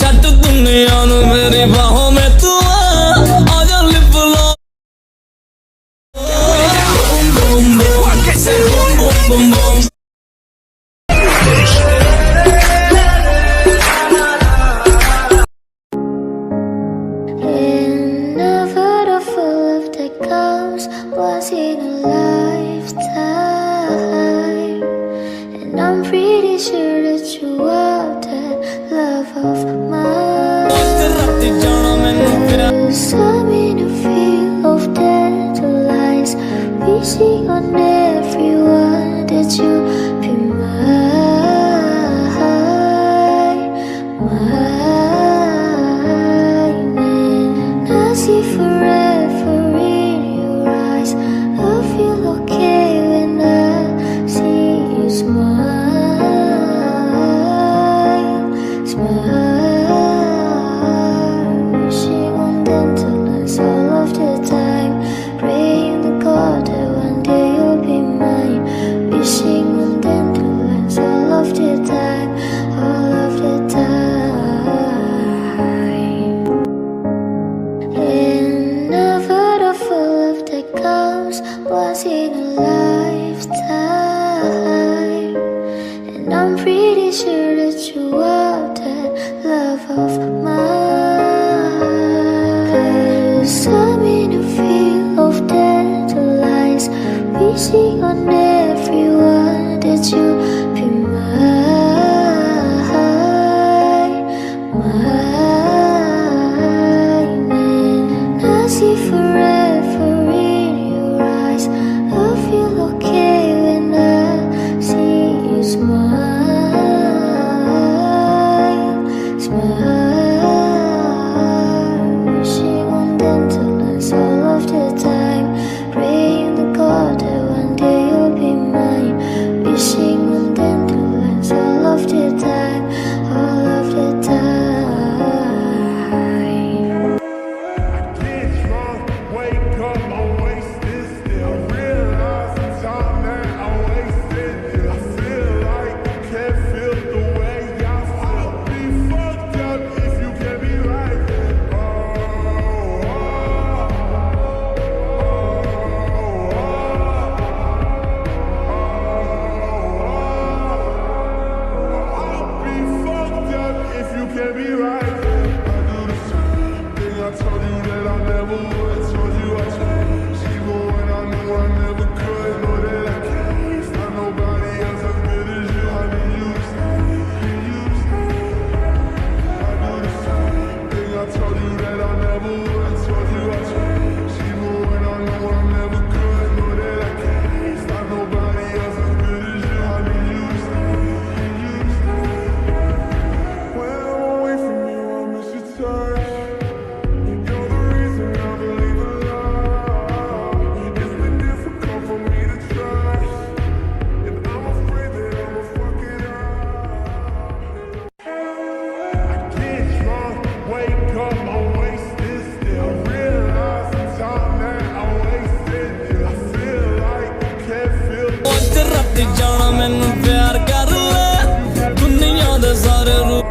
छट दुनिया नू मेरी बाहों में तू आजा lip low boom boom boom boom boom In a photo full of decals, was in a lifetime, and I'm pretty sure that you are that love of mine. I'm in a field of dandelions, wishing on everyone that you be mine, mine. And I see forever in your eyes. I feel okay when I see you smile, smile. Wishing on dandelions all of the time, praying to God that one day you'll be mine. Wishing on dandelions all of the time, all of the time. In a photo full of decals, was in a lifetime, and I'm pretty sure that you are that love of mine. 'Cause I'm in a field of dandelions, wishing on everyone that you be mine, mine. And I see forever in your eyes. I feel okay when I see you smile, smile. Wishing on dandelions all of the time, praying to God that one day you'll be mine. Wishing on dandelions all of the time, all of the time. Get drunk, wake up, I'm wasted still. Realize the time that I wasted. I feel like you can't feel the way I feel. Be fucked up if you can be like that. I'll be fucked up if you can be like that. I do the same thing I told you that I never would. Told you I changed, even when I knew I never could. Know that I can't find nobody else as good as you. I need you to stay, need you to stay. I do the same thing I told you that I never would. Told you I changed, even when I knew I never could. Know that I can't find nobody else as good as you. I need you to stay, need you to stay. When I'm away from you, I miss your touch. You're the reason I believe in love. It's been difficult for me to trust, and I'm afraid that I'ma fuck it up. I get drunk, wake up, I'm wasted still. Realize the time that I wasted. I feel like you can't feel the राती जाना मैनू प्यार कर ले दुनिया दे सारे रूप